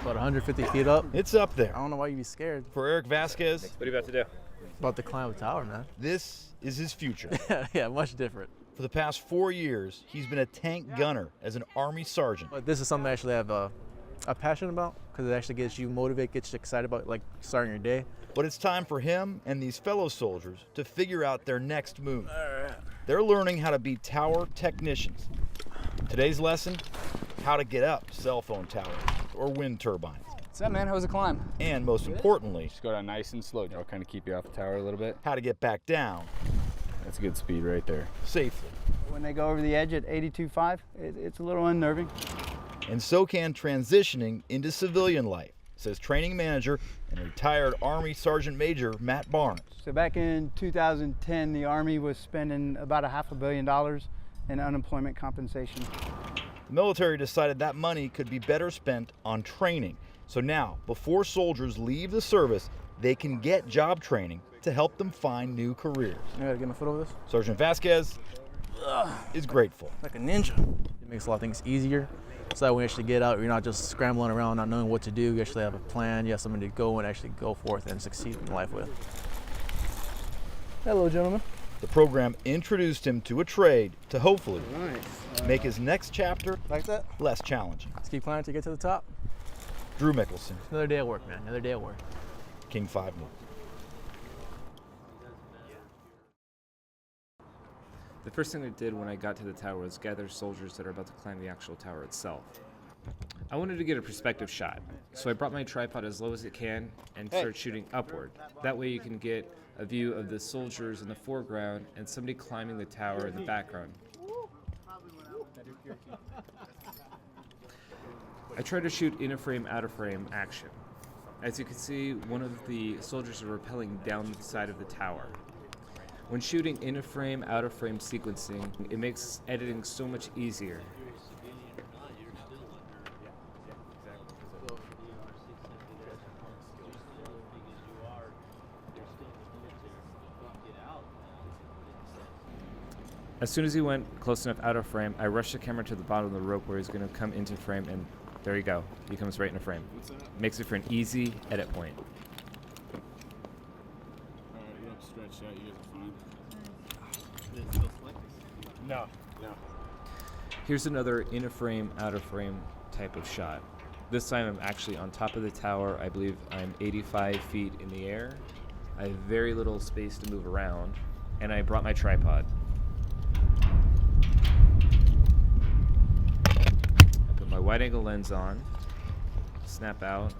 About 150 feet up. It's up there. I don't know why you'd be scared. For Eric Vasquez, What are you about to do? About to climb a tower, man. this is his future. Yeah, much different. For the past 4 years, he's been a tank gunner as an Army sergeant. But this is something I actually have a passion about because it actually gets you motivated, gets you excited about like starting your day. But it's time for him and these fellow soldiers to figure out their next move. They're learning how to be tower technicians. Today's lesson, how to get up cell phone towers or wind turbines. What's up, man? How was the climb? And most importantly, Just go down nice and slow. I'll kind of keep you off the tower a little bit. how to get back down That's a good speed right there. safely. When they go over the edge at 82.5, it's a little unnerving. And so can transitioning into civilian life, says training manager and retired Army Sergeant Major Matt Barnes. So back in 2010, the Army was spending about $500 million in unemployment compensation. The military decided that money could be better spent on training. So now, before soldiers leave the service, they can get job training to help them find new careers. I gotta get my foot over this. Sergeant Vasquez is grateful. Like a ninja. It makes a lot of things easier. So that when you actually get out, you're not just scrambling around, not knowing what to do. You actually have a plan. You have something to go and actually go forth and succeed in life with. Hello, gentlemen. The program introduced him to a trade to hopefully make his next chapter Like that? less challenging. Let's keep climbing to get to the top. Drew Mikkelsen, Another day at work, man. Another day at work. King 5 News. The first thing I did when I got to the tower was gather soldiers that are about to climb the actual tower itself. I wanted to get a perspective shot, so I brought my tripod as low as it can and started shooting upward. That way you can get a view of the soldiers in the foreground and somebody climbing the tower in the background. I tried to shoot in a frame, out of frame action. As you can see, one of the soldiers are rappelling down the side of the tower. When shooting in a frame, out of frame sequencing, it makes editing so much easier. As soon as he went close enough out of frame, I rushed the camera to the bottom of the rope where he's going to come into frame, and there you go. He comes right into frame. Makes it for an easy edit point. Alright, you have stretched out. You guys are fine. No. Here's another in a frame, out of frame type of shot. This time I'm actually on top of the tower. I believe I'm 85 feet in the air. I have very little space to move around, and I brought my tripod. I put my wide angle lens on, snap out.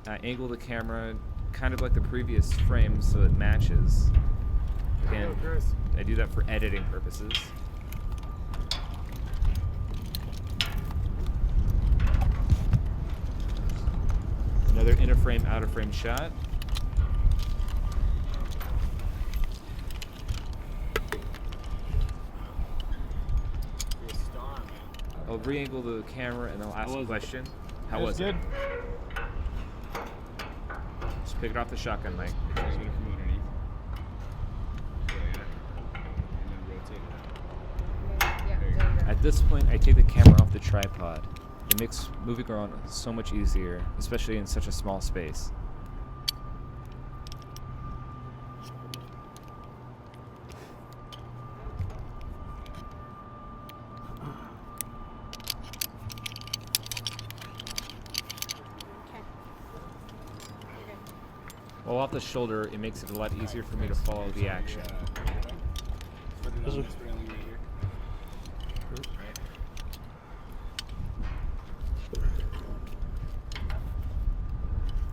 I angle the camera kind of like the previous frame so it matches. Again, I do that for editing purposes. Another in a frame, out of frame shot. I'll re-angle the camera and I'll ask a question. How was it? Just pick it off the shotgun mic. At this point, I take the camera off the tripod. It makes moving around so much easier, especially in such a small space. While off the shoulder, it makes it a lot easier for me to follow the action.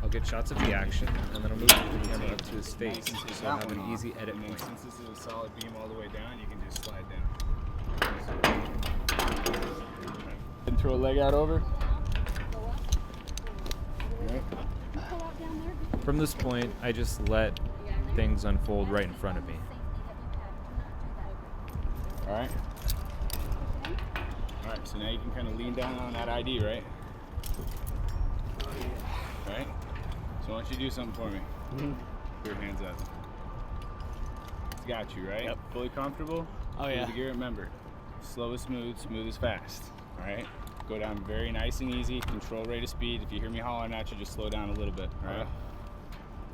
I'll get shots of the action, and then I'll move the camera up to his face, so I'll have an easy edit point. Since this is a solid beam all the way down, you can just slide down. And throw a leg out over. Right. From this point, I just let things unfold right in front of me. Alright. Alright, so now you can kind of lean down on that ID, right? Right? So why don't you do something for me? Put your hands up. It's got you, right? Yep. Fully comfortable? Oh, yeah. Hold the gear, remember. Slow is smooth, smooth is fast. Alright? Go down very nice and easy. Control rate of speed. If you hear me hollering at you, just slow down a little bit. All right.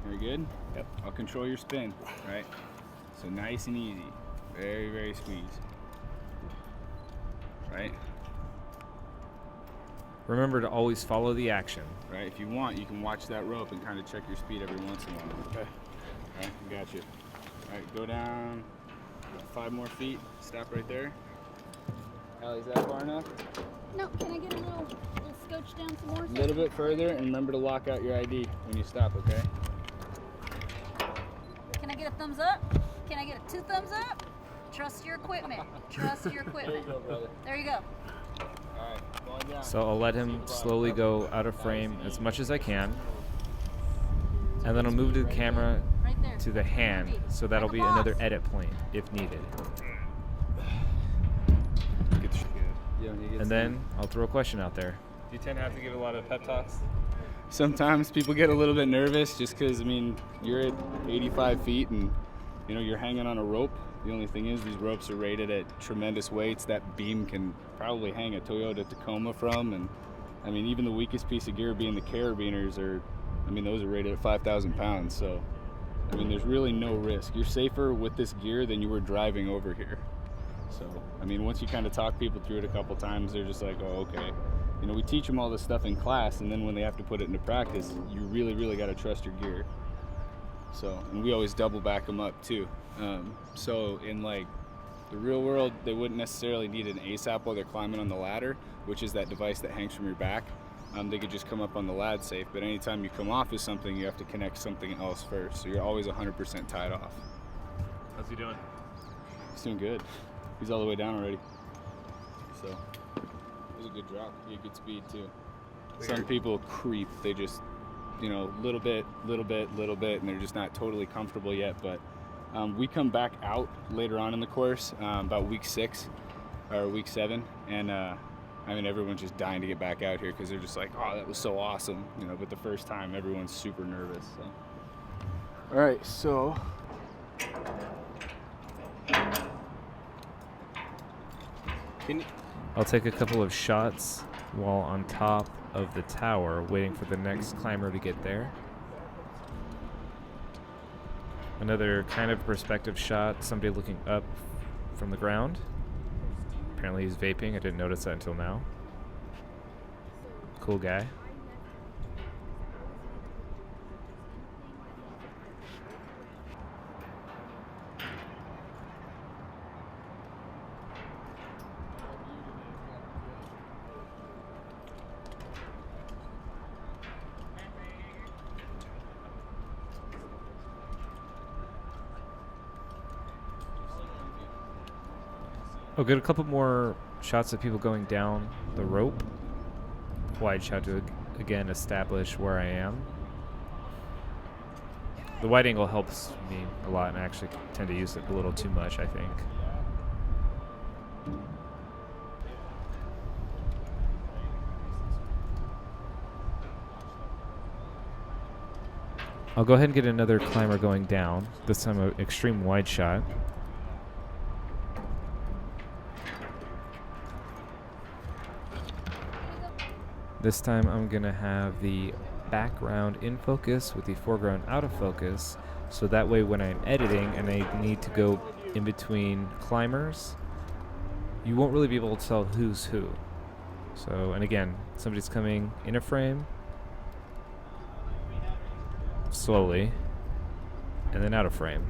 Very good. Yep. I'll control your spin. All right. So nice and easy. Very, very squeeze. Right. Remember to always follow the action. Right. If you want, you can watch that rope and kind of check your speed every once in a while. Okay. All right. I got you. All right. Go down 5 more feet. Stop right there. Allie, is that far enough? No, can I get a little scotch down some more? A little bit further, and remember to lock out your ID when you stop, okay? Can I get a thumbs up? Can I get a 2 thumbs up? Trust your equipment. Trust your equipment. There you go, brother. There you go. All right, going down. So I'll let him slowly go out of frame as much as I can. And then I'll move the camera Right there. to the hand, so that'll be another edit point if needed. And then I'll throw a question out there. Do you tend to have to give a lot of pep talks? Sometimes people get a little bit nervous just because, I mean, you're at 85 feet and, you know, you're hanging on a rope. The only thing is these ropes are rated at tremendous weights. That beam can probably hang a Toyota Tacoma from. And, I mean, even the weakest piece of gear being the carabiners are, I mean, those are rated at 5,000 pounds. So, I mean, there's really no risk. You're safer with this gear than you were driving over here. So, I mean, once you kind of talk people through it a couple times, they're just like, oh, okay. You know, we teach them all this stuff in class, and then when they have to put it into practice, you really, really got to trust your gear. So, and we always double back them up too. So in like the real world, they wouldn't necessarily need an ASAP while they're climbing on the ladder, which is that device that hangs from your back. They could just come up on the lad safe, but anytime you come off of something, you have to connect something else first. So you're always 100% tied off. How's he doing? He's doing good. He's all the way down already. So it was a good drop. He had good speed too. Some people creep. They just, you know, little bit, and they're just not totally comfortable yet. But we come back out later on in the course, about week 6 or week 7, and I mean, everyone's just dying to get back out here because they're just like, oh, that was so awesome, you know. But the first time, everyone's super nervous. So. All right, so. I'll take a couple of shots while on top of the tower, waiting for the next climber to get there. Another kind of perspective shot, somebody looking up from the ground. Apparently he's vaping, I didn't notice that until now. Cool guy. I'll get a couple more shots of people going down the rope. Wide shot to again establish where I am. The wide angle helps me a lot, and I actually tend to use it a little too much, I think. I'll go ahead and get another climber going down, this time an extreme wide shot. This time I'm going to have the background in focus with the foreground out of focus, so that way when I'm editing and I need to go in between climbers, you won't really be able to tell who's who. So, and again, somebody's coming in a frame, slowly, and then out of frame.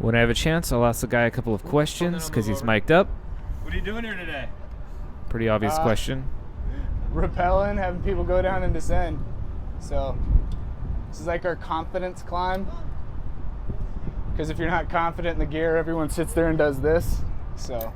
When I have a chance, I'll ask the guy a couple of questions because he's mic'd up. What are you doing here today? Pretty obvious question. Rappelling, having people go down and descend. So this is like our confidence climb. Because if you're not confident in the gear, everyone sits there and does this. So.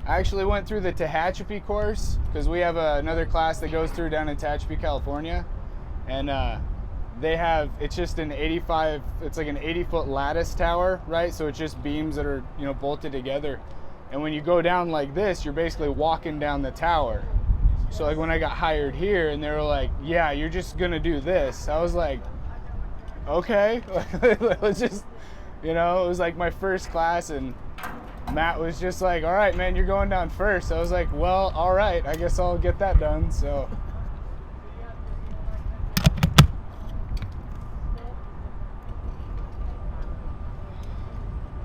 I actually went through the Tehachapi course because we have another class that goes through down in Tehachapi, California, and it's just an 80-foot lattice tower, right? So it's just beams that are, you know, bolted together. And when you go down like this, you're basically walking down the tower. So like when I got hired here and they were like, yeah, you're just gonna do this. I was like, okay, let's just, you know, it was like my first class and Matt was just like, all right, man, you're going down first. I was like, well, all right, I guess I'll get that done, so.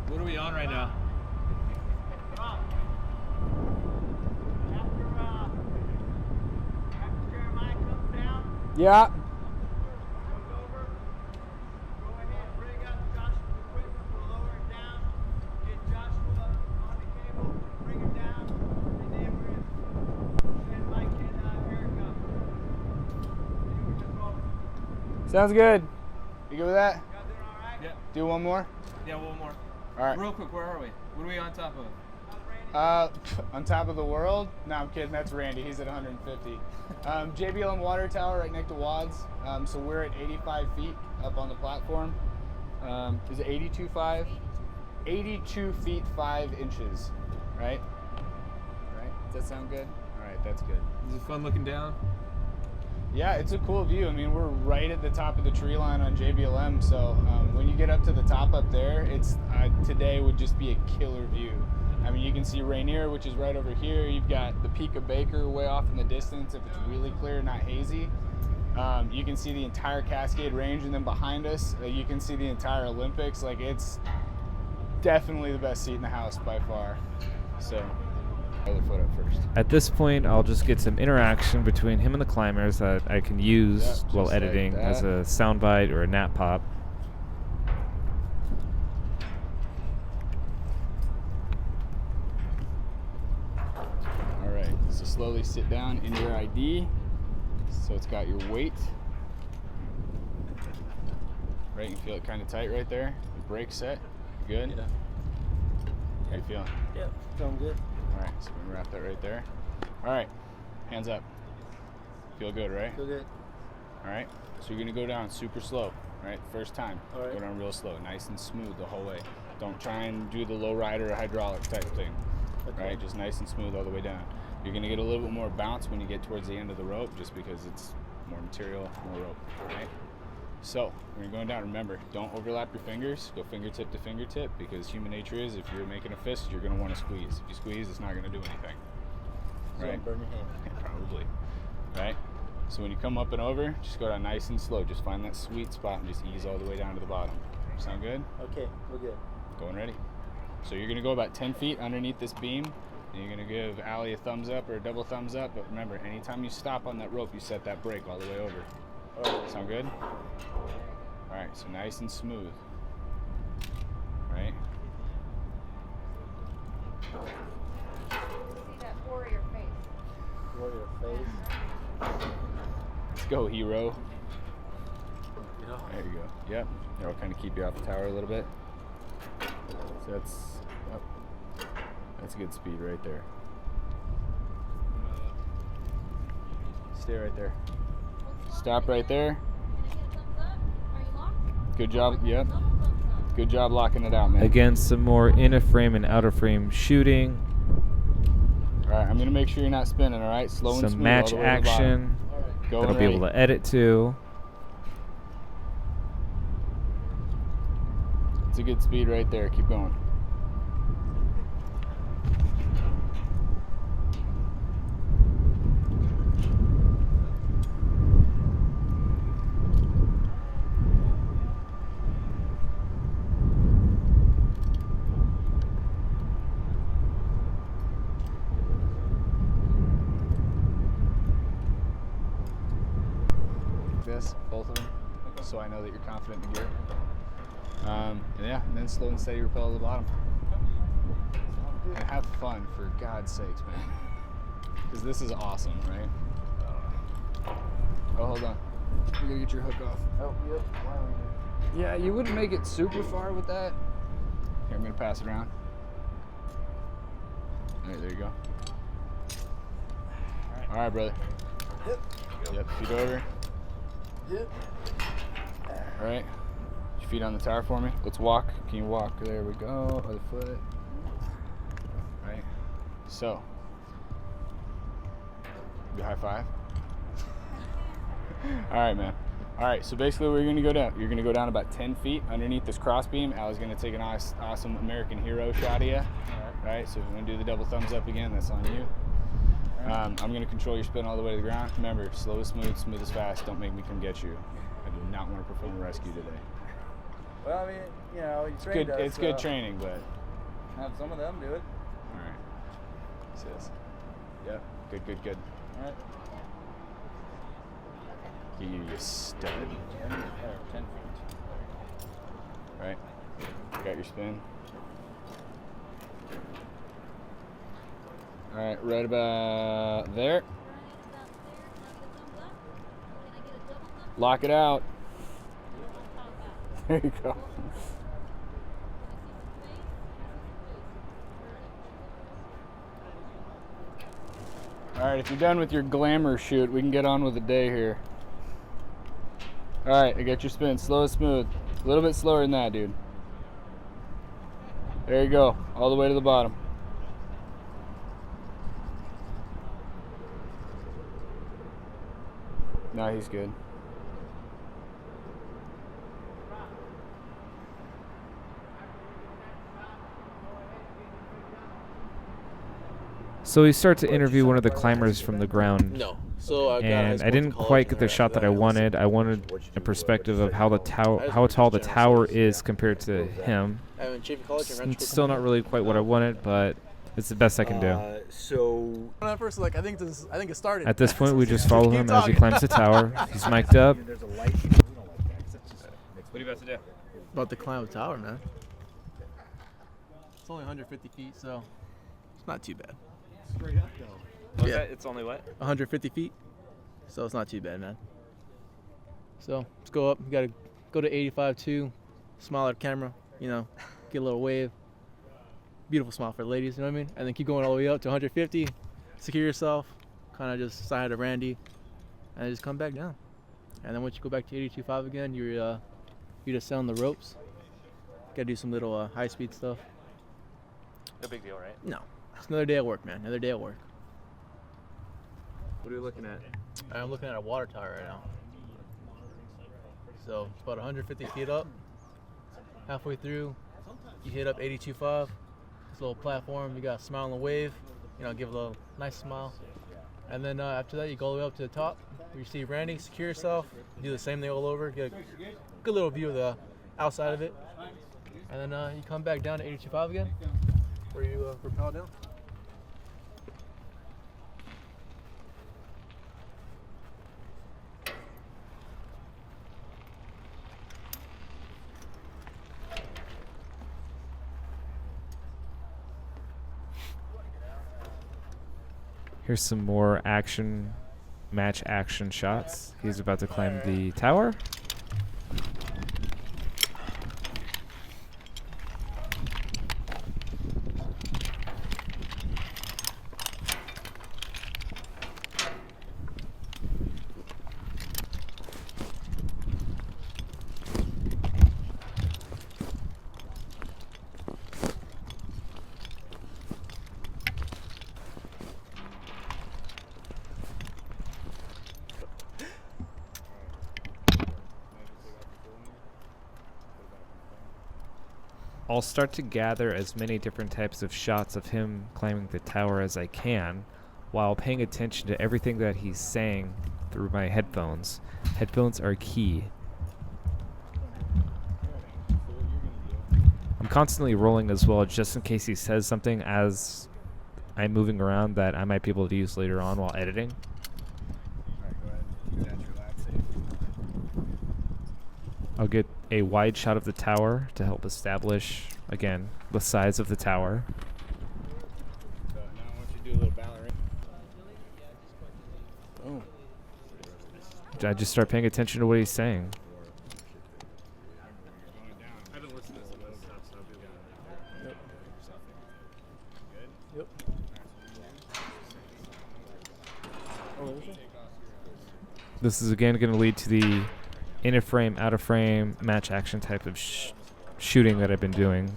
What are we on right now? Yeah. Sounds good. You good with that? Yeah. Do one more? Yeah, one more. All right. Real quick, where are we? What are we on top of? On top of the world? No, I'm kidding. That's Randy. He's at 150. JBLM water tower right next to WADS. So we're at 85 feet up on the platform. Is it 82.5? 82 feet 5 inches. Right? Right? Does that sound good? All right, that's good. Is it fun looking down? Yeah, it's a cool view. I mean, we're right at the top of the tree line on JBLM, so when you get up to the top up there, it's today would just be a killer view. I mean, you can see Rainier, which is right over here. You've got the Peak of Baker way off in the distance if it's really clear, not hazy. You can see the entire Cascade Range, and then behind us, you can see the entire Olympics. Like, it's definitely the best seat in the house by far. So. Other foot up first. At this point, I'll just get some interaction between him and the climbers that I can use while like editing that. as a soundbite or a nap pop. All right, so slowly sit down in your ID. So it's got your weight. Right, you feel it kind of tight right there. The brake set, you good? Yeah. How you feeling? Yeah, feeling good. All right, so we're gonna wrap that right there. All right, hands up. Feel good, right? Feel good. All right, so you're gonna go down super slow, right? First time, All right. go down real slow, nice and smooth the whole way. Don't try and do the low rider or hydraulic type thing, Okay. right? Just nice and smooth all the way down. You're gonna get a little bit more bounce when you get towards the end of the rope, just because it's more material, more rope, right? So when you're going down, remember, don't overlap your fingers. Go fingertip to fingertip, because human nature is, if you're making a fist, you're going to want to squeeze. If you squeeze, it's not going to do anything. So Right? burn your hand. Yeah, probably. Right? So when you come up and over, just go down nice and slow. Just find that sweet spot and just ease all the way down to the bottom. Sound good? Okay, we're good. Going ready. So you're going to go about 10 feet underneath this beam, and you're going to give Allie a thumbs up or a double thumbs up. But remember, anytime you stop on that rope, you set that brake all the way over. All right. Sound good? All right, so nice and smooth, right? See that warrior face. Warrior face. Let's go, hero. Yeah. There you go. Yep. That'll kind of keep you off the tower a little bit. So that's a good speed right there. Stay right there. Stop right there. Good job. Yep. Good job locking it out, man. Again, some more inner frame and outer frame shooting. All right, I'm gonna make sure you're not spinning. All right, slow and smooth. Some match all the way to the bottom. action Go that I'll and be ready. able to edit to. It's a good speed right there. Keep going. This, both of them, so I know that you're confident in the gear. And yeah, and then slow and steady rappel to the bottom. And have fun, for God's sakes, man. Because this is awesome, right? Oh, hold on. You gotta get your hook off. Oh, yep. Yeah, you wouldn't make it super far with that. Here, I'm gonna pass it around. All right, there you go. All right, brother. Yep, feet over. All right. Put your feet on the tower for me. Let's walk. Can you walk? There we go. Other foot. All right. So. Do a high five. All right, man. All right, so basically we're gonna go down. You're gonna go down about 10 feet underneath this cross beam. Ali's gonna take an awesome American hero shot of you. All right, so if you wanna do the double thumbs up again, that's on you. I'm gonna control your spin all the way to the ground. Remember, slow is smooth, smooth is fast. Don't make me come get you. I do not want to perform a rescue today. Well, I mean, you know, you It's trained good. us, It's good training, but Have some of them do it. all right. Says, yeah, good. All right. You stud. 10 feet. Right. Got your spin. All right, right about there. Lock it out. There you go. All right, if you're done with your glamour shoot, we can get on with the day here. All right, I got your spin. Slow and smooth. A little bit slower than that, dude. There you go. All the way to the bottom. No, he's good. So we start to interview one of the climbers from the ground. No. So I got And I didn't quite get the shot that I wanted. I wanted a perspective of how tall the tower is compared to him. It's still not really quite what I wanted, but it's the best I can do. So When I first like, I think it started. At this point, we just follow him as he climbs the tower. He's mic'd up. there's a light. What are you about to do? About to climb a tower, man. It's only 150 feet, so it's not too bad. Straight up though. Yeah. It's only what? 150 feet, so it's not too bad, man. So let's go up. You gotta go to 85.2, smile at the camera, you know, get a little wave. Beautiful smile for the ladies, you know what I mean? And then keep going all the way up to 150, secure yourself, kind of just side to Randy, and just come back down. And then once you go back to 82.5 again, you just sit on the ropes. Gotta do some little high-speed stuff. No big deal, right? No, it's another day at work, man. Another day at work. What are you looking at? I'm looking at a water tower right now. So it's about 150 feet up. Halfway through, you hit up 82.5. This little platform, you got a smile on the wave. You know, give a little nice smile. And then after that, you go all the way up to the top. Where you see Randy, secure yourself. Do the same thing all over. Get a good little view of the outside of it. And then you come back down to 82.5 again, where you rappel down. Here's some more match action shots. He's about to climb the tower. I'll start to gather as many different types of shots of him climbing the tower as I can, while paying attention to everything that he's saying through my headphones. Headphones are key. I'm constantly rolling as well, just in case he says something as I'm moving around that I might be able to use later on while editing. I'll get a wide shot of the tower to help establish, again, the size of the tower. So now I want you to do a little ballerina. Boom. I just start paying attention to what he's saying. I haven't listened to this stuff, so I'll be Yep. Good? Yep. All right. This is again going to lead to the in a frame, out of frame, match action type of shooting that I've been doing.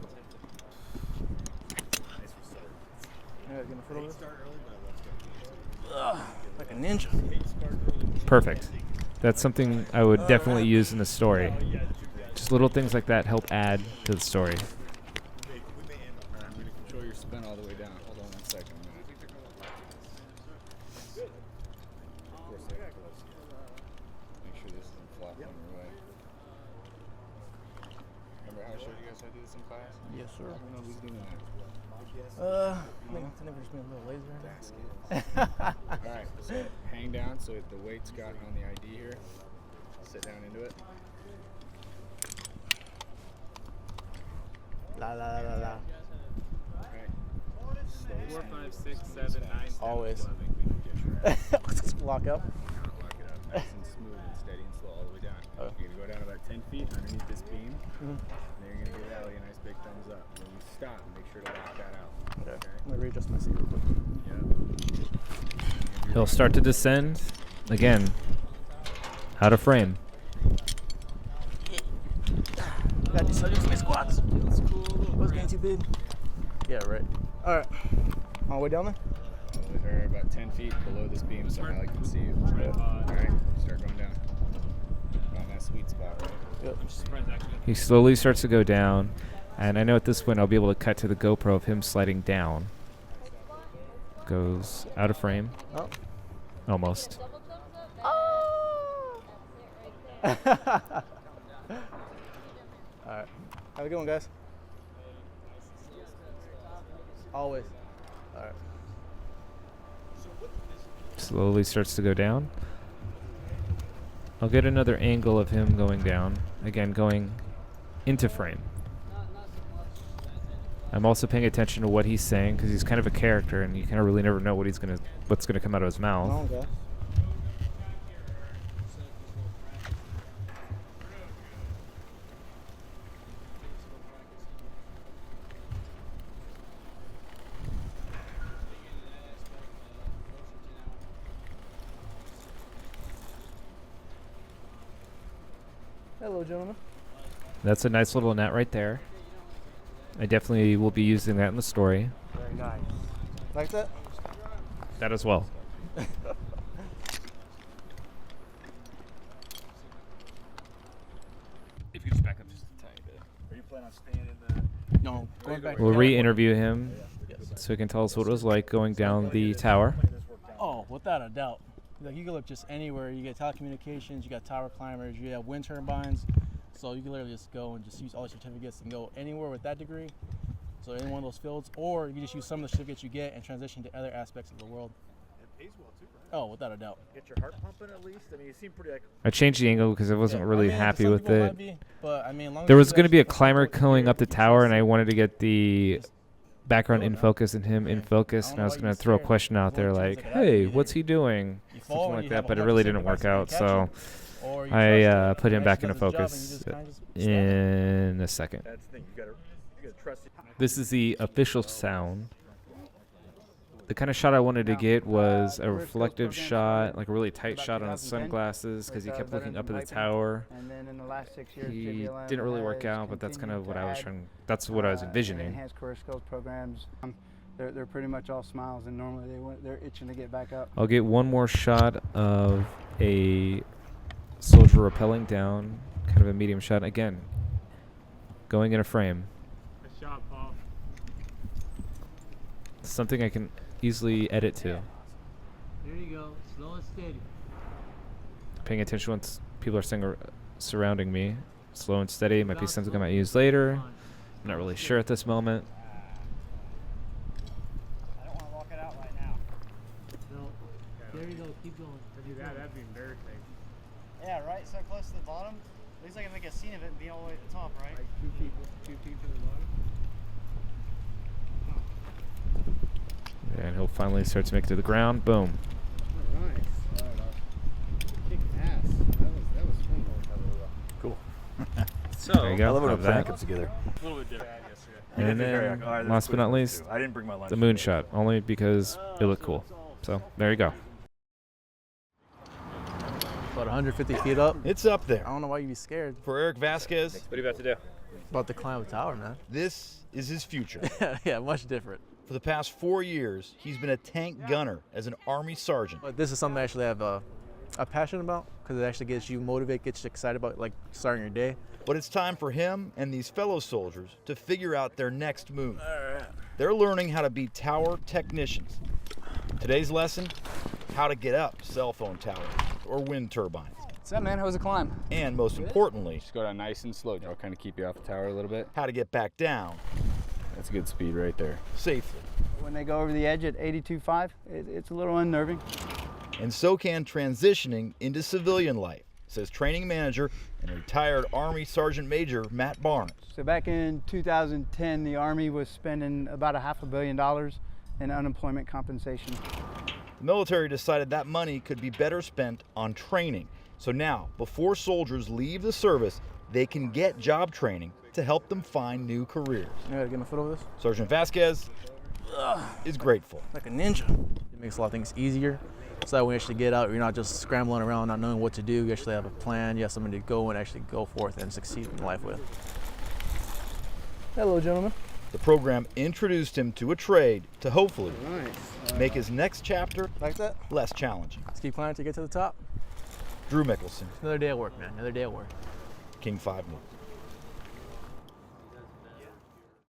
Like a ninja. Perfect. That's something I would definitely use in the story. Just little things like that help add to the story. I'm going to control your spin all the way down. Hold on 1 second. Of course, I have gloves. Make sure this isn't flopping your way. Remember how I showed you guys how to do this in class? Yes, sir. I don't know who's doing that. I think I never just been a little lazy right That's good. Alright, so hang down so the weight's got on the ID here. Sit down into it. La la la la la. Alright. 4, 5, 6, 7, 9, 10, Always. Lock up. Lock it up nice and smooth and steady and slow all the way down. You're going to go down about 10 feet underneath this beam. And then you're going to give Allie a nice big thumbs up. When you stop, make sure to lock that out. Okay. I'm going to readjust my seat real quick. Yeah. He'll start to descend. Again, out of frame. Got these subjects in my squats. What's getting too big? Yeah, right. All right. All the way down there? Or about 10 feet below this beam so Allie can see you. Alright, start going down. On that sweet spot, right? Yep. He slowly starts to go down. And I know at this point I'll be able to cut to the GoPro of him sliding down. Goes out of frame. Oh. Almost. Alright. Have a good one, guys. Always. Alright. Slowly starts to go down. I'll get another angle of him going down. Again, going into frame. I'm also paying attention to what he's saying because he's kind of a character and you kind of really never know what's gonna come out of his mouth. Oh, okay. Hello, gentlemen. That's a nice little net right there. I definitely will be using that in the story. Very nice. Like that? That as well. If you just back up just a tiny bit. Are you planning on staying in the? No. Going back. We'll re-interview him so he can tell us what it was like going down the tower. Oh, without a doubt. Like, you can look just anywhere. You get telecommunications, you got tower climbers, you have wind turbines. So you can literally just go and just use all your certificates and go anywhere with that degree. So in one of those fields, or you can just use some of the certificates you get and transition to other aspects of the world. It pays well too, right? Oh, without a doubt. Get your heart pumping at least. I mean, you seem pretty like. I changed the angle because I wasn't really happy some with people it. might be, but, I mean, long There as was you going to be a actually- climber going up the tower, and I wanted to get the background in focus and him in focus, and I was going to throw a question out there like, hey, what's he doing? You fall Something and like you that, have but it 100% really didn't work capacity to out, catch so him, or you I trust put him the back guy into does his job and you focus just kinda just stop it. in a second. That's the thing. You gotta trust it. This is the official sound. The kind of shot I wanted to get was a reflective shot, like a really tight shot on his sunglasses, because he kept looking up at the tower. And then in the last 6 years, He JBLM didn't really work has out, but that's kind of continued what I was to trying. add, That's what I was envisioning. Enhanced career skills programs. They're pretty much all smiles, and normally they're itching to get back up. I'll get one more shot of a soldier rappelling down, kind of a medium shot. Again, going in a frame. Nice job, Paul. Something I can easily edit to. There you go. Slow and steady. Paying attention once people are surrounding me. Slow and steady might be something I might use later. I'm not really sure at this moment. I don't want to walk it out right now. No. There you go. Keep going. To do that, that'd be embarrassing. Yeah, right? So close to the bottom. At least I can make a scene of it and be all the way at the top, right? Like 2 feet to the bottom. And he'll finally start to make it to the ground. Boom. Oh, nice. Kick ass. That was fun. Cool. There you go. I love it when Love we plan that. comes together. A little bit different yesterday. And then, last but not least, I didn't bring my lunch. the moonshot, only because it looked cool. So there you go. About 150 feet up. It's up there. I don't know why you'd be scared. For Eric Vasquez, What are you about to do? About to climb a tower, man. this is his future. Yeah, much different. For the past 4 years, he's been a tank gunner as an Army sergeant. But this is something I actually have a passion about because it actually gets you motivated, gets you excited about like starting your day. But it's time for him and these fellow soldiers to figure out their next move. They're learning how to be tower technicians. Today's lesson, how to get up cell phone towers or wind turbines. What's up, man? How was the climb? And most importantly, Just go down nice and slow. I'll kind of keep you off the tower a little bit. how to get back down That's good speed right there. safely. When they go over the edge at 82.5, it's a little unnerving. And so can transitioning into civilian life, says training manager and retired Army Sergeant Major Matt Barnes. So back in 2010, the Army was spending about $500 million in unemployment compensation. The military decided that money could be better spent on training. So now, before soldiers leave the service, they can get job training to help them find new careers. You gotta get my foot over this. Sergeant Vasquez is grateful. Like a ninja. It makes a lot of things easier. So that when you actually get out, you're not just scrambling around, not knowing what to do. You actually have a plan. You have something to go and actually go forth and succeed in life with. Hello, gentlemen. The program introduced him to a trade to hopefully make his next chapter Like that? less challenging. Let's keep climbing to get to the top. Drew Mikkelsen, Another day at work, man. Another day at work. King 5 News.